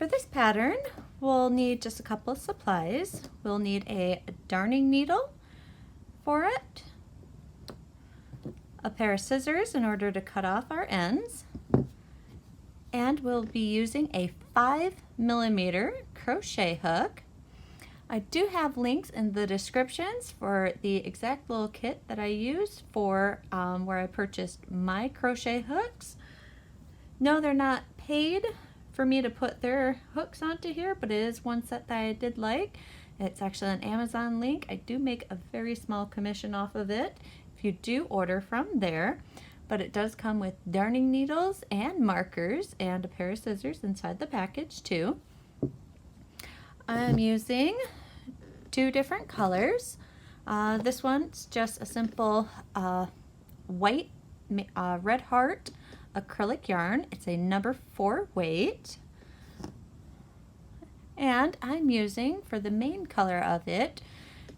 For this pattern, we'll need just a couple of supplies. We'll need a darning needle for it, a pair of scissors in order to cut off our ends, and we'll be using a 5mm crochet hook. I do have links in the descriptions for the exact little kit that I use for where I purchased my crochet hooks. No, they're not paid for me to put their hooks onto here, but it is one set that I did like. It's actually an Amazon link. I do make a very small commission off of it if you do order from there, but it does come with darning needles and markers and a pair of scissors inside the package too. I'm using 2 different colors. This one's just a simple white red heart acrylic yarn. It's a number 4 weight, and I'm using, for the main color of it,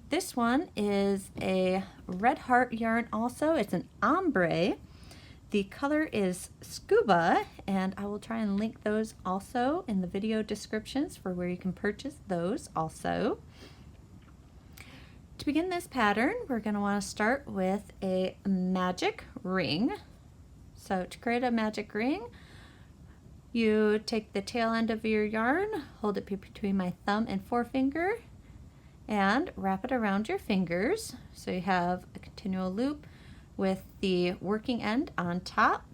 this one is a red heart yarn also. It's an ombre. The color is scuba, and I will try and link those also in the video descriptions for where you can purchase those also. To begin this pattern, we're going to want to start with a magic ring. So to create a magic ring, you take the tail end of your yarn, hold it between my thumb and forefinger, and wrap it around your fingers. So you have a continual loop with the working end on top.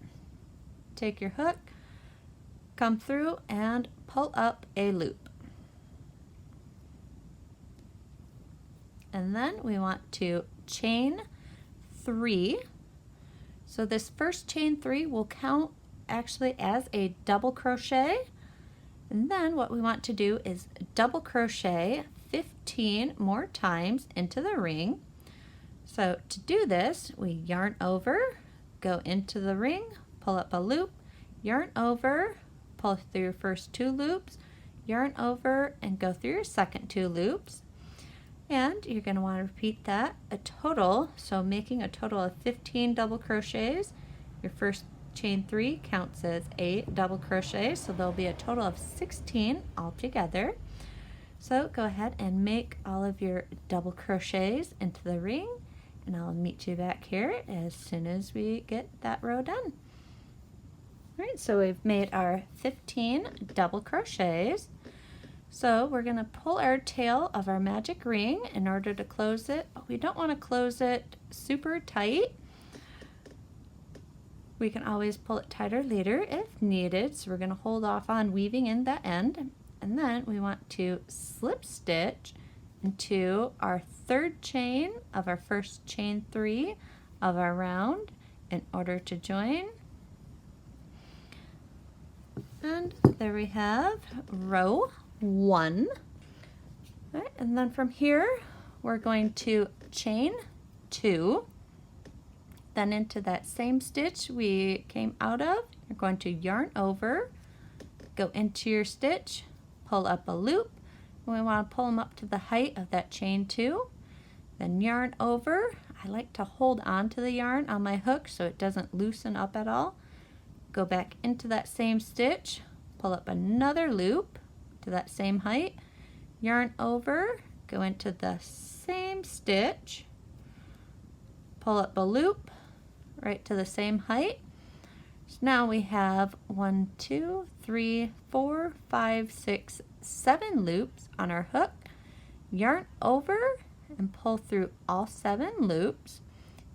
Take your hook, come through, and pull up a loop. And then we want to chain 3. So this first chain 3 will count actually as a double crochet, and then what we want to do is double crochet 15 more times into the ring. So to do this, we yarn over, go into the ring, pull up a loop, yarn over, pull through your first 2 loops, yarn over, and go through your second 2 loops. And you're going to want to repeat that a total, so making a total of 15 double crochets. Your first chain 3 counts as a double crochet, so there'll be a total of 16 altogether. So go ahead and make all of your double crochets into the ring, and I'll meet you back here as soon as we get that row done. All right, so we've made our 15 double crochets. So we're going to pull our tail of our magic ring in order to close it. We don't want to close it super tight. We can always pull it tighter later if needed. So we're going to hold off on weaving in that end. And then we want to slip stitch into our 3rd chain of our first chain 3 of our round in order to join. And there we have row 1. Right, and then from here we're going to chain 2, then into that same stitch we came out of, you're going to yarn over, go into your stitch, pull up a loop, and we want to pull them up to the height of that chain 2, then yarn over. I like to hold on to the yarn on my hook so it doesn't loosen up at all. Go back into that same stitch, pull up another loop to that same height, yarn over, go into the same stitch, pull up a loop right to the same height. So now we have 1, 2, 3, 4, 5, 6, 7 loops on our hook, yarn over and pull through all 7 loops.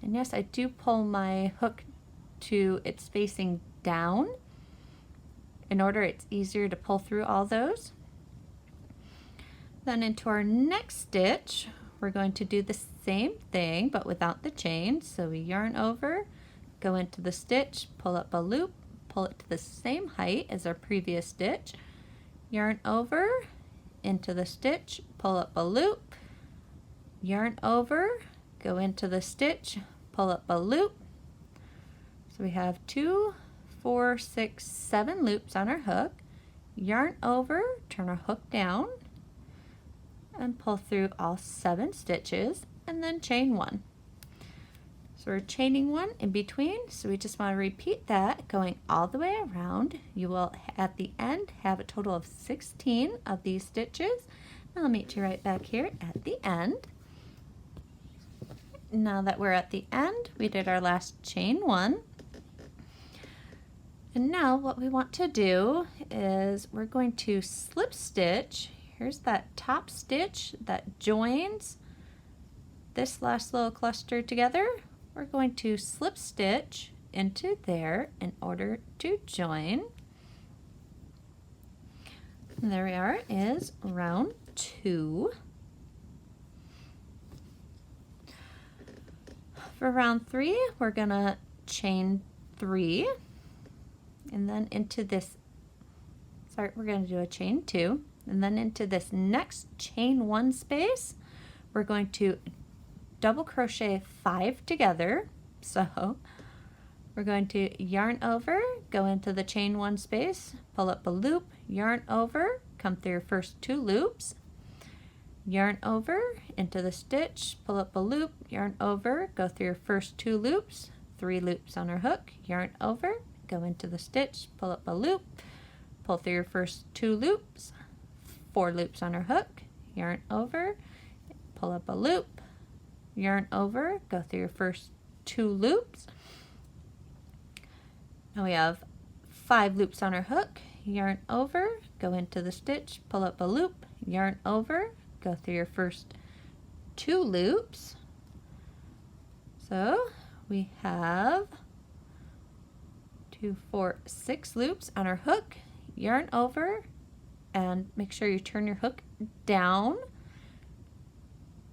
And yes, I do pull my hook to its facing down in order it's easier to pull through all those. Then into our next stitch we're going to do the same thing but without the chain. So we yarn over, go into the stitch, pull up a loop, pull it to the same height as our previous stitch, yarn over, into the stitch, pull up a loop, yarn over, go into the stitch, pull up a loop. So we have 2, 4, 6, 7 loops on our hook, yarn over, turn our hook down, and pull through all 7 stitches, and then chain 1. So we're chaining one in between, so we just want to repeat that going all the way around. You will at the end have a total of 16 of these stitches. I'll meet you right back here at the end. Now that we're at the end, we did our last chain one. And now what we want to do is we're going to slip stitch. Here's that top stitch that joins this last little cluster together. We're going to slip stitch into there in order to join. And there we are, is round 2. For round 3, we're gonna chain 3, and then into this, we're gonna do a chain 2, and then into this next chain 1 space, we're going to double crochet 5 together. So we're going to yarn over, go into the chain 1 space, pull up a loop, yarn over, come through your first 2 loops, yarn over into the stitch, pull up a loop, yarn over, go through your first 2 loops, 3 loops on our hook, yarn over, go into the stitch, pull up a loop, pull through your first 2 loops, 4 loops on our hook, yarn over, pull up a loop, yarn over, go through your first 2 loops. Now we have 5 loops on our hook, yarn over, go into the stitch, pull up a loop, yarn over, go through your first 2 loops. So we have 2, 4, 6 loops on our hook, yarn over, and make sure you turn your hook down.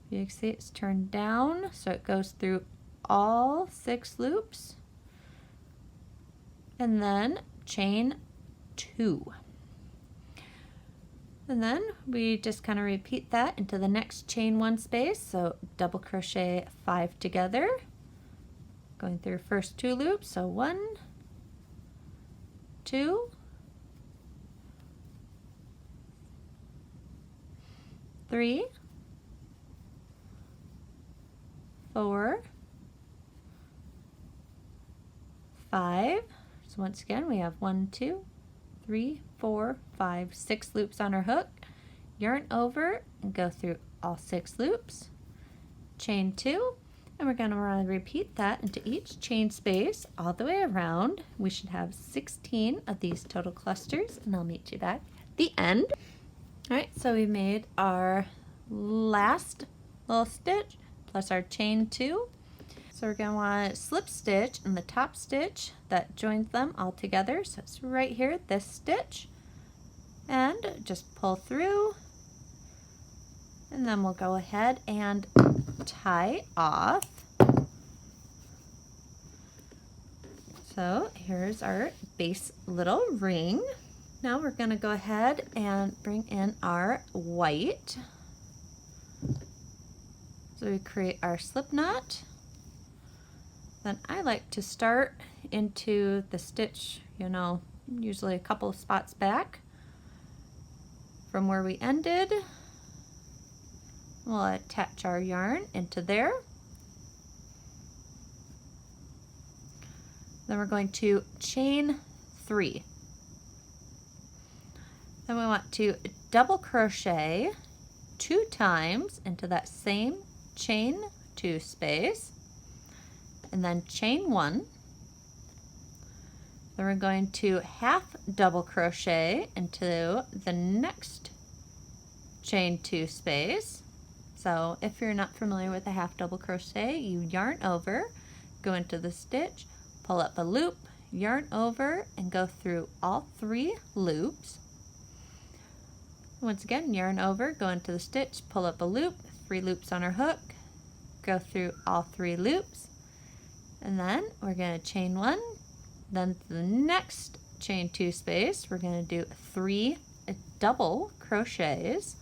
You can see it's turned down, so it goes through all 6 loops. And then chain 2. And then we just kind of repeat that into the next chain 1 space. So double crochet 5 together, going through first 2 loops. So 1, 2, 3, 4, 5. So once again, we have 1, 2, 3, 4, 5, 6 loops on our hook, yarn over and go through all 6 loops, chain 2, and we're going to repeat that into each chain space all the way around. We should have 16 of these total clusters, and I'll meet you back at the end. All right, so we made our last little stitch plus our chain 2. So we're going to want to slip stitch in the top stitch that joins them all together. So it's right here, this stitch, and just pull through, and then we'll go ahead and tie off. So here's our base little ring. Now we're going to go ahead and bring in our white. So we create our slip knot. Then I like to start into the stitch, usually a couple of spots back from where we ended. We'll attach our yarn into there. Then we're going to chain 3. Then we want to double crochet 2 times into that same chain 2 space, and then chain 1. Then we're going to half double crochet into the next chain 2 space. So if you're not familiar with a half double crochet, you yarn over, go into the stitch, pull up a loop, yarn over, and go through all 3 loops. Once again, yarn over, go into the stitch, pull up a loop, 3 loops on our hook, go through all 3 loops, and then we're going to chain 1. Then the next chain 2 space, we're going to do 3 double crochets.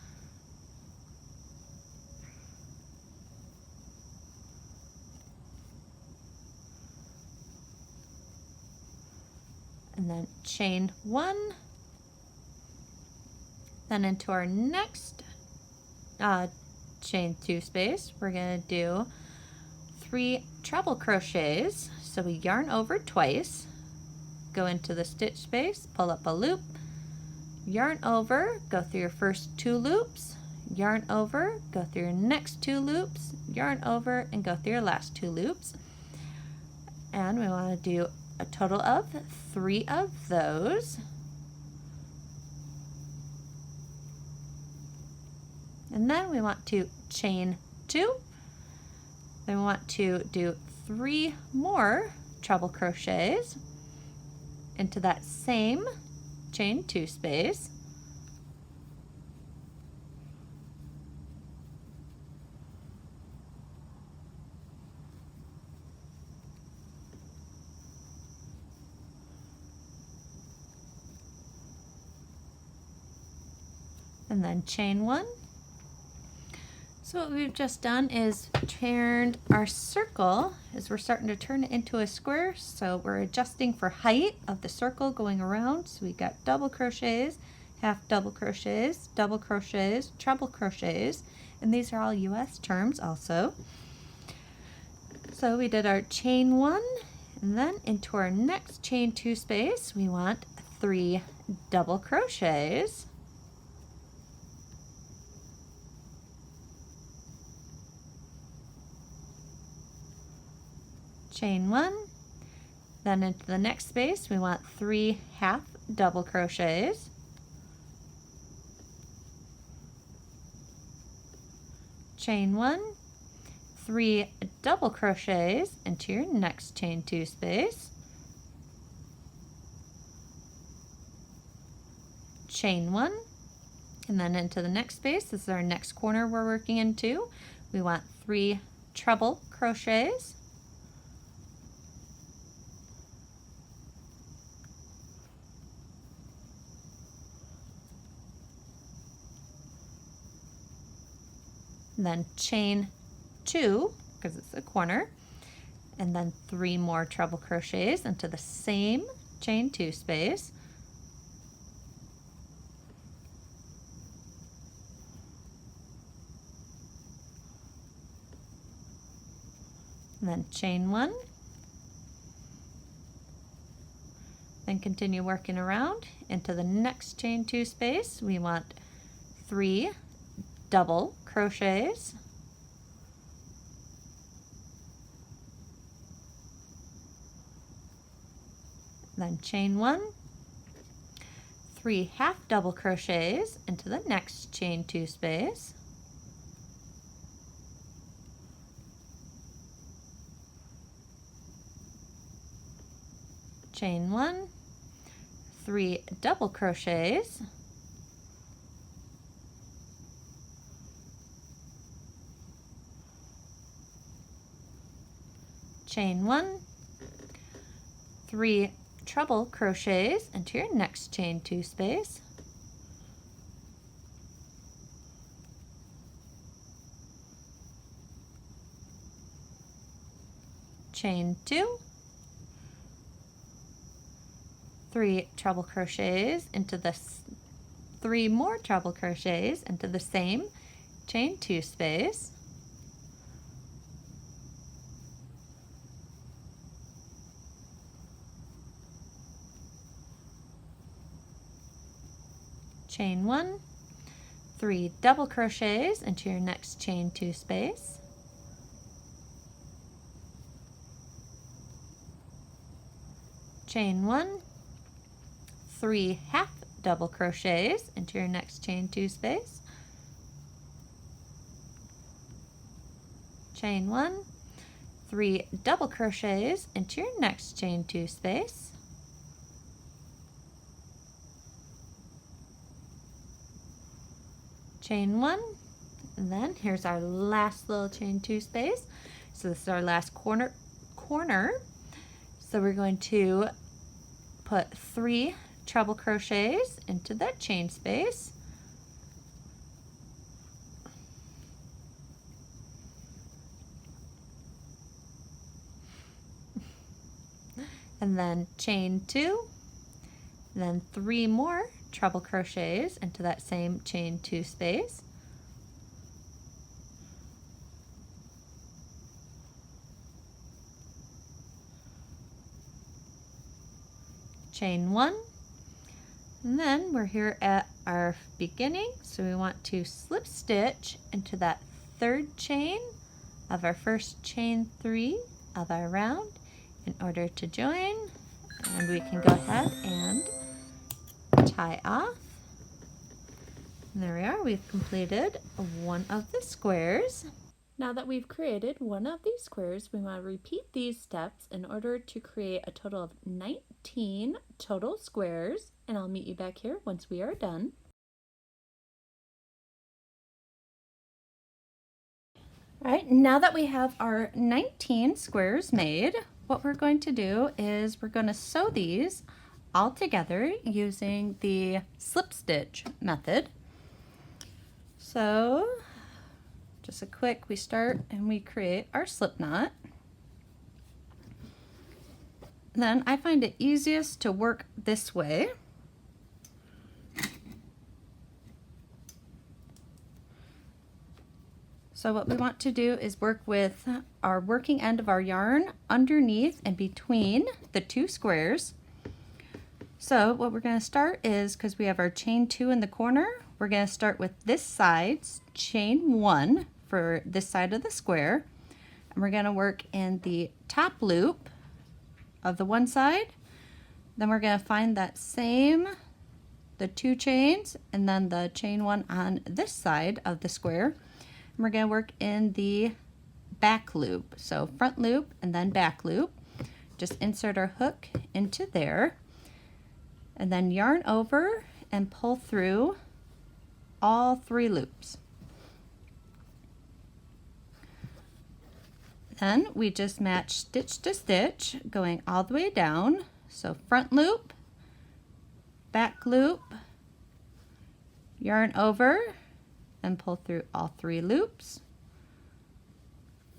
And then chain 1. Then into our next chain 2 space, we're going to do 3 treble crochets. So we yarn over twice, go into the stitch space, pull up a loop, yarn over, go through your first 2 loops, yarn over, go through your next 2 loops, yarn over, and go through your last 2 loops. And we want to do a total of 3 of those. And then we want to chain 2. Then we want to do 3 more treble crochets into that same chain 2 space. And then chain 1. So what we've just done is turned our circle, as we're starting to turn it into a square. So we're adjusting for height of the circle going around. So we got double crochets, half double crochets, treble crochets, and these are all US terms also. So we did our chain 1, and then into our next chain 2 space, we want 3 double crochets. Chain 1, then into the next space we want 3 half double crochets, chain 1, 3 double crochets into your next chain 2 space, chain 1, and then into the next space, this is our next corner we're working into, we want 3 treble crochets, then chain 2 because it's a corner, and then 3 more treble crochets into the same chain 2 space, and then chain 1, then continue working around into the next chain 2 space. We want 3 double crochets, then chain 1, 3 half double crochets into the next chain 2 space, chain 1, 3 double crochets, chain 1, 3 treble crochets into your next chain 2 space, chain 2, 3 treble crochets into the 3 more treble crochets into the same chain 2 space, chain 1, 3 double crochets into your next chain 2 space, chain 1, 3 half double crochets into your next chain 2 space, chain 1, 3 double crochets into your next chain 2 space, chain 1, and then here's our last little chain 2 space. So this is our last corner. So we're going to put 3 treble crochets into that chain space, and then chain 2, and then 3 more treble crochets into that same chain 2 space, chain 1, and then we're here at our beginning, so we want to slip stitch into that 3rd chain of our first chain 3 of our round in order to join, and we can go ahead and tie off. And there we are, we've completed one of the squares. Now that we've created one of these squares, we want to repeat these steps in order to create a total of 19 total squares, and I'll meet you back here once we are done. All right, now that we have our 19 squares made, what we're going to do is we're going to sew these all together using the slip stitch method. So just a quick, we start and we create our slip knot. Then I find it easiest to work this way. So what we want to do is work with our working end of our yarn underneath and between the 2 squares. So what we're going to start is, because we have our chain 2 in the corner, we're going to start with this side's chain 1 for this side of the square, and we're going to work in the top loop of the one side. Then we're going to find that same, the 2 chains, and then the chain 1 on this side of the square, and we're going to work in the back loop. So front loop and then back loop. Just insert our hook into there, and then yarn over and pull through all 3 loops. Then we just match stitch to stitch going all the way down. So front loop, back loop, yarn over and pull through all 3 loops,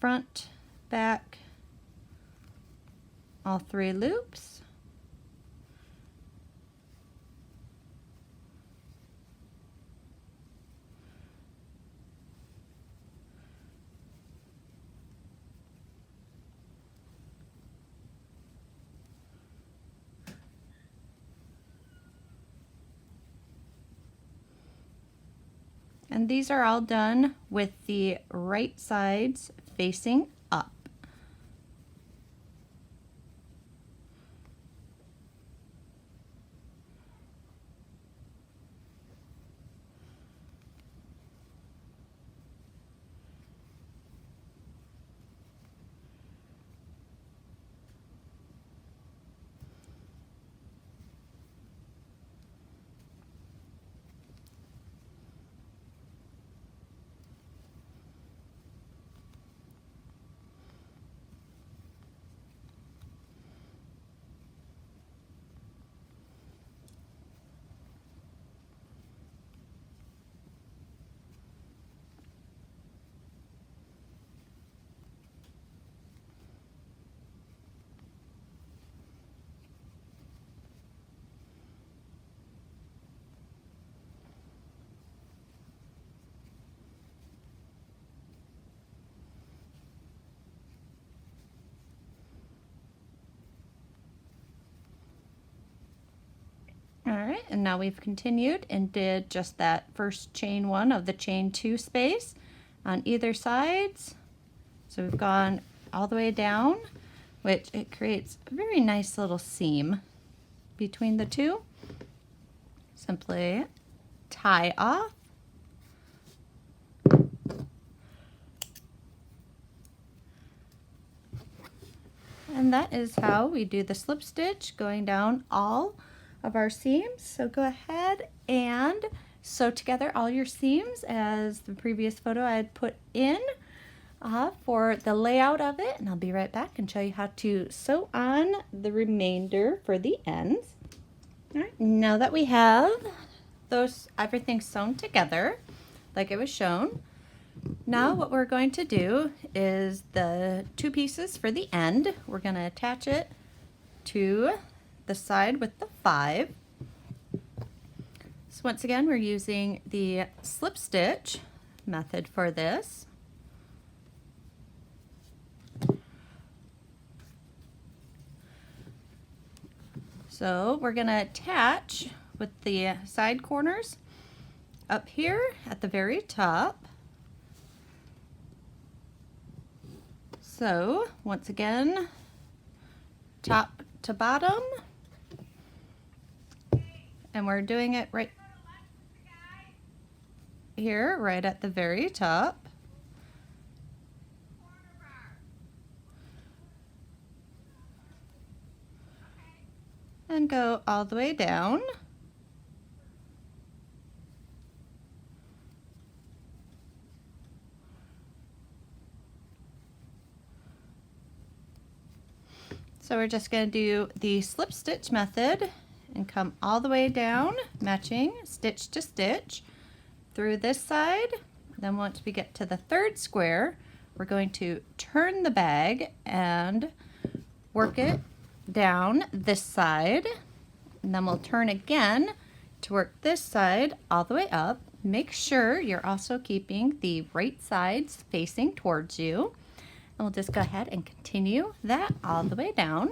front, back, all 3 loops, and these are all done with the right sides facing up. All right, and now we've continued and did just that first chain 1 of the chain 2 space on either sides. So we've gone all the way down, which it creates a very nice little seam between the 2. Simply tie off. And that is how we do the slip stitch going down all of our seams. So go ahead and sew together all your seams as the previous photo I had put in for the layout of it, and I'll be right back and show you how to sew on the remainder for the ends. All right, now that we have everything sewn together like it was shown, now what we're going to do is the 2 pieces for the end, we're going to attach it to the side with the 5. So once again, we're using the slip stitch method for this. So we're going to attach with the side corners up here at the very top. So once again, top to bottom, and we're doing it right here, right at the very top. And go all the way down. So we're just going to do the slip stitch method and come all the way down, matching stitch to stitch through this side. Then once we get to the third square, we're going to turn the bag and work it down this side, and then we'll turn again to work this side all the way up. Make sure you're also keeping the right sides facing towards you, and we'll just go ahead and continue that all the way down.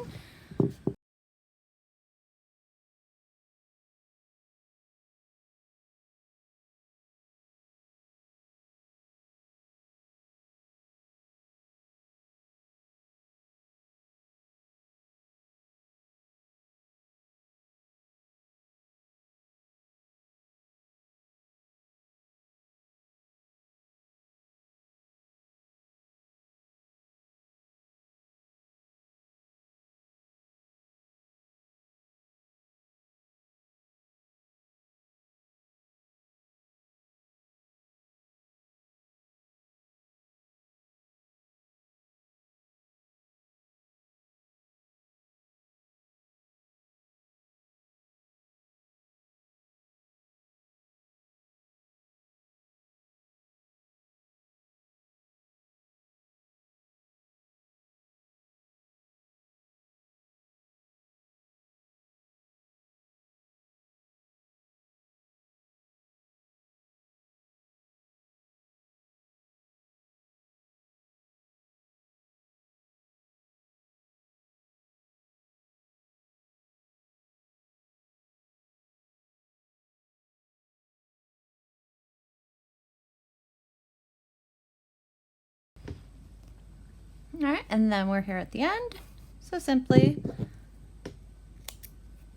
All right, and then we're here at the end. So simply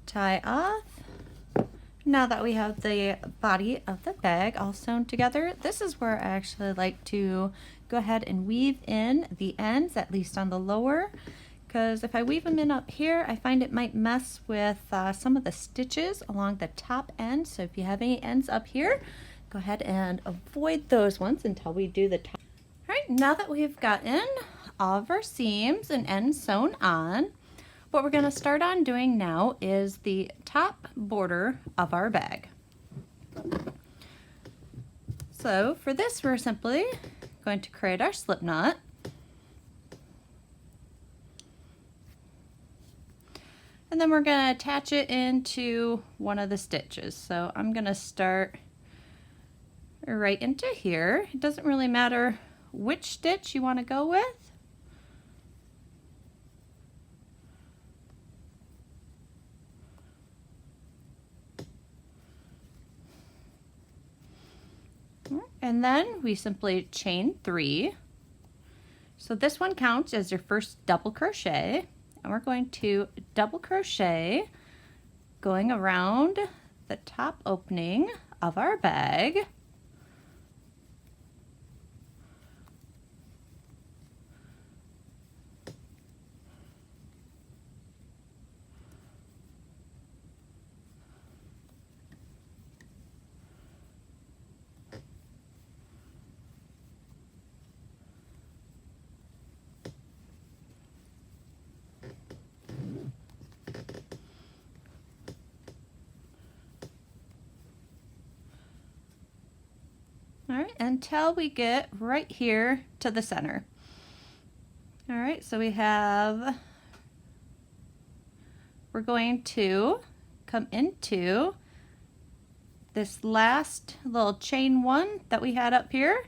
tie off. Now that we have the body of the bag all sewn together, this is where I actually like to go ahead and weave in the ends, at least on the lower, because if I weave them in up here, I find it might mess with some of the stitches along the top end. So if you have any ends up here, go ahead and avoid those ones until we do the top. All right, now that we've gotten all of our seams and ends sewn on, what we're going to start on doing now is the top border of our bag. So for this, we're simply going to create our slip knot. And then we're going to attach it into one of the stitches. So I'm going to start right into here. It doesn't really matter which stitch you want to go with. And then we simply chain 3. So this one counts as your first double crochet, and we're going to double crochet going around the top opening of our bag. All right, until we get right here to the center. All right, so we're going to come into this last little chain 1 that we had up here,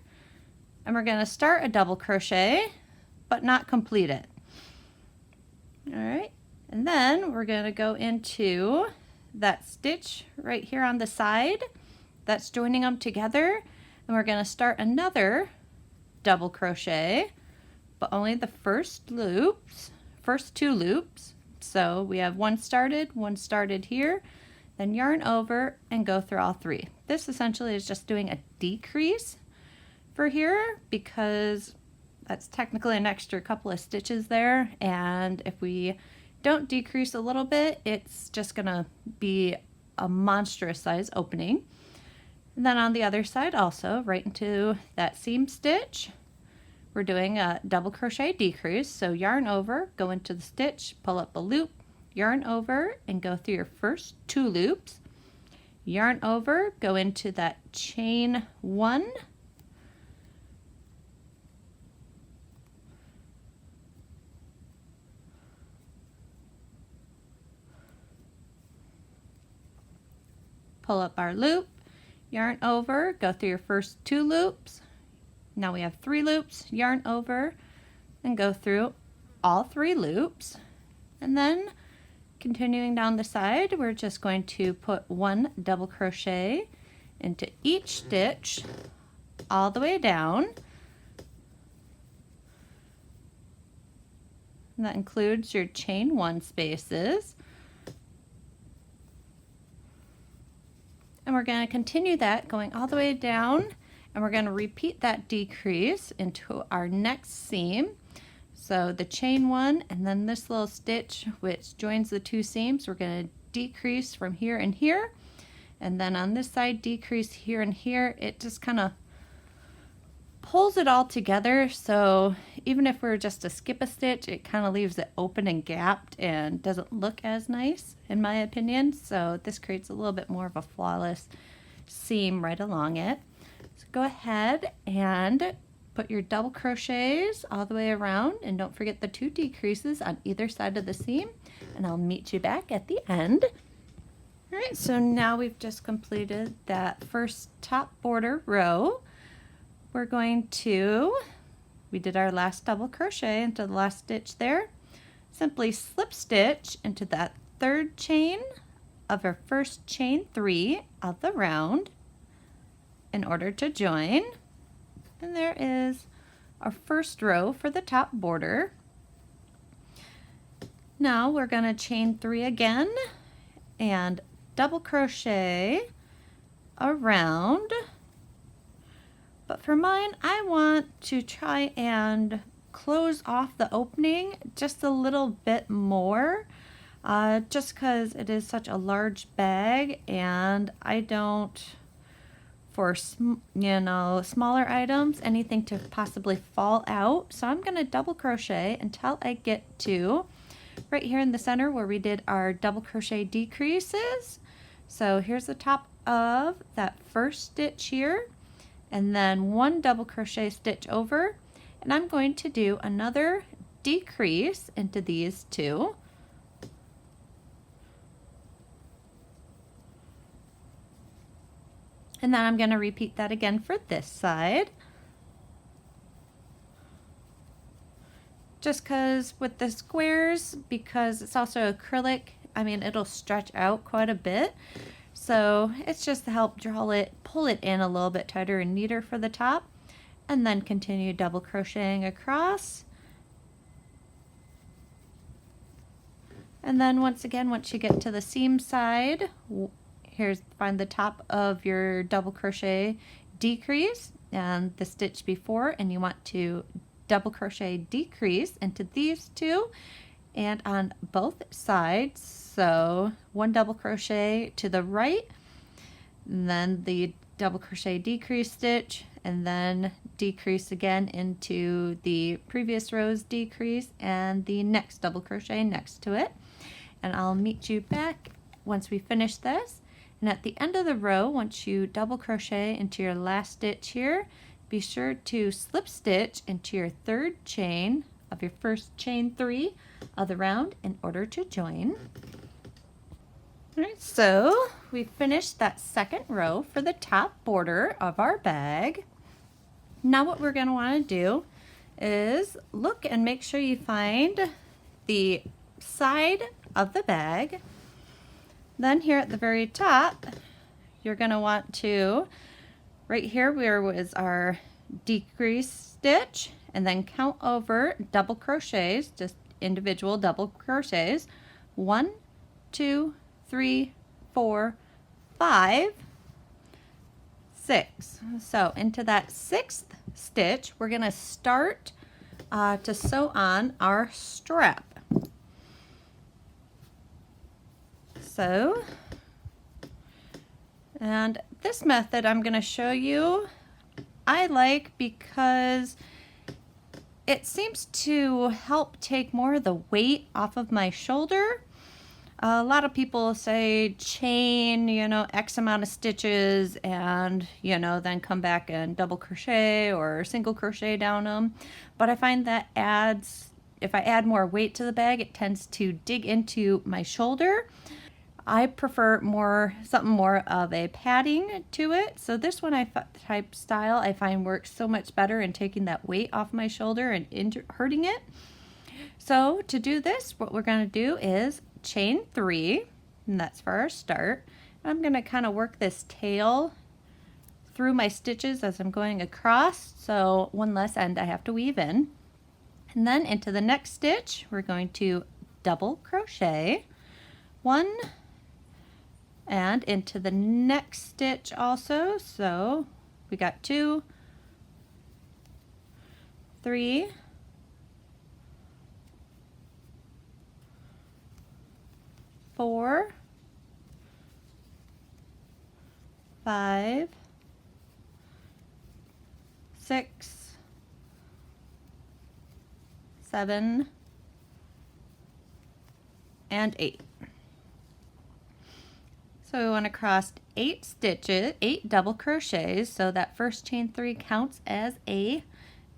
and we're going to start a double crochet, but not complete it. All right, and then we're going to go into that stitch right here on the side that's joining them together, and we're going to start another double crochet, but only the first two loops. So we have one started here, then yarn over and go through all three. This essentially is just doing a decrease for here because that's technically an extra couple of stitches there, and if we don't decrease a little bit, it's just gonna be a monstrous size opening. And then on the other side also, right into that seam stitch, we're doing a double crochet decrease. So yarn over, go into the stitch, pull up a loop, yarn over and go through your first two loops, yarn over, go into that chain one, pull up our loop, yarn over, go through your first two loops. Now we have three loops, yarn over and go through all three loops. And then continuing down the side, we're just going to put one double crochet into each stitch all the way down. And that includes your chain one spaces. And we're going to continue that going all the way down, and we're going to repeat that decrease into our next seam. So the chain one and then this little stitch which joins the two seams, we're going to decrease from here and here, and then on this side decrease here and here. It just kind of pulls it all together, so even if we're just to skip a stitch, it kind of leaves it open and gapped and doesn't look as nice in my opinion. So this creates a little bit more of a flawless seam right along it. So go ahead and put your double crochets all the way around, and don't forget the two decreases on either side of the seam, and I'll meet you back at the end. All right, so now we've just completed that first top border row. We're going to, we did our last double crochet into the last stitch there, simply slip stitch into that third chain of our first chain three of the round in order to join. And there is our first row for the top border. Now we're going to chain three again and double crochet around. But for mine, I want to try and close off the opening just a little bit more, just because it is such a large bag, and I don't, for smaller items, anything to possibly fall out. So I'm going to double crochet until I get to right here in the center where we did our double crochet decreases. So here's the top of that first stitch here, and then one double crochet stitch over, and I'm going to do another decrease into these two. And then I'm going to repeat that again for this side. Just because with the squares, because it's also acrylic, I mean, it'll stretch out quite a bit. So it's just to help pull it in a little bit tighter and neater for the top, and then continue double crocheting across. And then once again, once you get to the seam side, find the top of your double crochet decrease and the stitch before, and you want to double crochet decrease into these two and on both sides. So one double crochet to the right, and then the double crochet decrease stitch, and then decrease again into the previous row's decrease and the next double crochet next to it. And I'll meet you back once we finish this. And at the end of the row, once you double crochet into your last stitch here, be sure to slip stitch into your third chain of your first chain three of the round in order to join. All right, so we finished that second row for the top border of our bag. Now what we're going to want to do is look and make sure you find the side of the bag. Then here at the very top, you're going to want to, right here where was our decrease stitch, and then count over double crochets, just individual double crochets. 1, 2, 3, 4, 5, 6. So into that 6th stitch, we're going to start to sew on our strap. So, and this method I'm going to show you, I like because it seems to help take more of the weight off of my shoulder. A lot of people say chain, you know, X amount of stitches and, you know, then come back and double crochet or single crochet down them. But I find that if I add more weight to the bag, it tends to dig into my shoulder. I prefer something more of a padding to it. So this one type style I find works so much better in taking that weight off my shoulder and hurting it. So to do this, what we're going to do is chain 3, and that's for our start. I'm going to kind of work this tail through my stitches as I'm going across, so one less end I have to weave in. And then into the next stitch, we're going to double crochet 1, and into the next stitch also. So we got 2, 3, 4, 5, 6, 7, and 8. So we want to cross 8 stitches, 8 double crochets, so that first chain 3 counts as a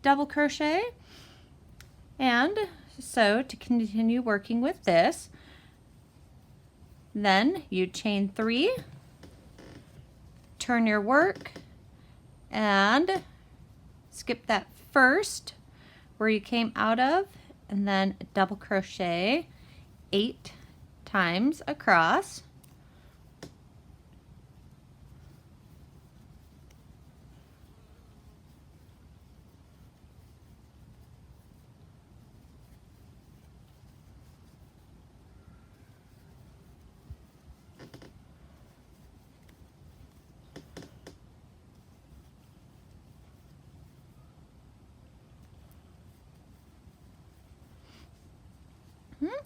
double crochet. And so to continue working with this, then you chain 3, turn your work, and skip that first where you came out of, and then double crochet 8 times across.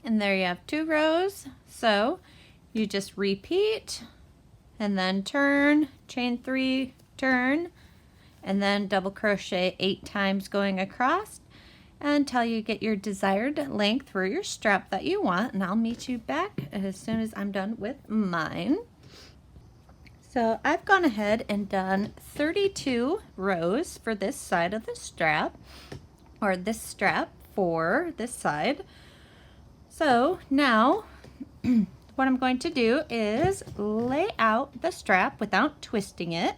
And there you have 2 rows. So you just repeat and then turn, chain 3, turn, and then double crochet 8 times going across until you get your desired length for your strap that you want. And I'll meet you back as soon as I'm done with mine. So I've gone ahead and done 32 rows for this side of the strap, or this strap for this side. So now what I'm going to do is lay out the strap without twisting it,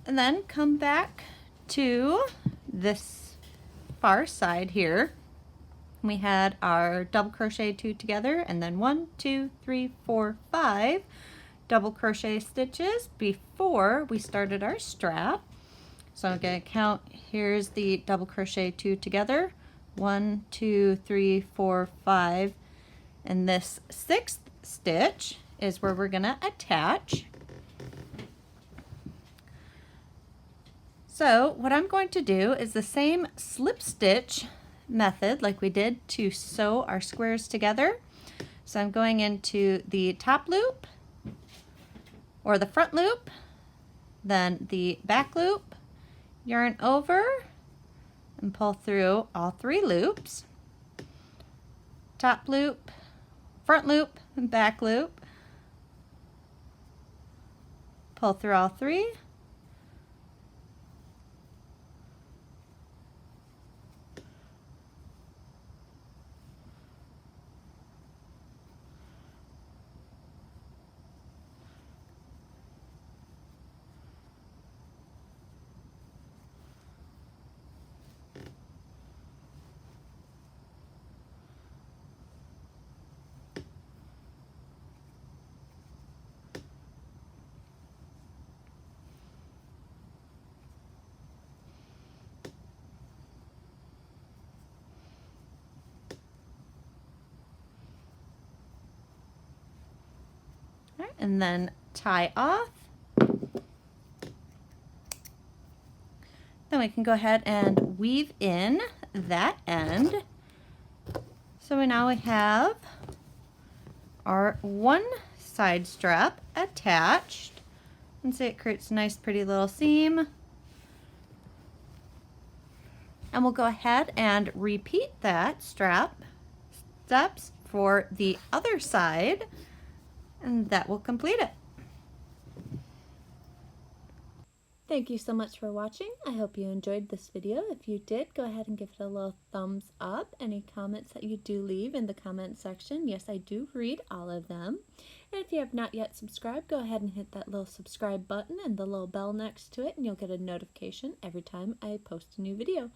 and then come back to this far side here. We had our double crochet 2 together, and then 1, 2, 3, 4, 5 double crochet stitches before we started our strap. So I'm going to count, here's the double crochet 2 together, 1, 2, 3, 4, 5, and this 6th stitch is where we're going to attach. So what I'm going to do is the same slip stitch method like we did to sew our squares together. So I'm going into the top loop or the front loop, then the back loop, yarn over, and pull through all 3 loops, top loop, front loop, and back loop, pull through all 3, and then tie off. Then we can go ahead and weave in that end. So now we have our one side strap attached. And see, it creates a nice pretty little seam. And we'll go ahead and repeat that steps for the other side, and that will complete it. Thank you so much for watching. I hope you enjoyed this video. If you did, go ahead and give it a little thumbs up. Any comments that you do leave in the comment section, yes, I do read all of them. And if you have not yet subscribed, go ahead and hit that little subscribe button and the little bell next to it, and you'll get a notification every time I post a new video.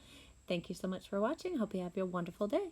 Thank you so much for watching. Hope you have a wonderful day.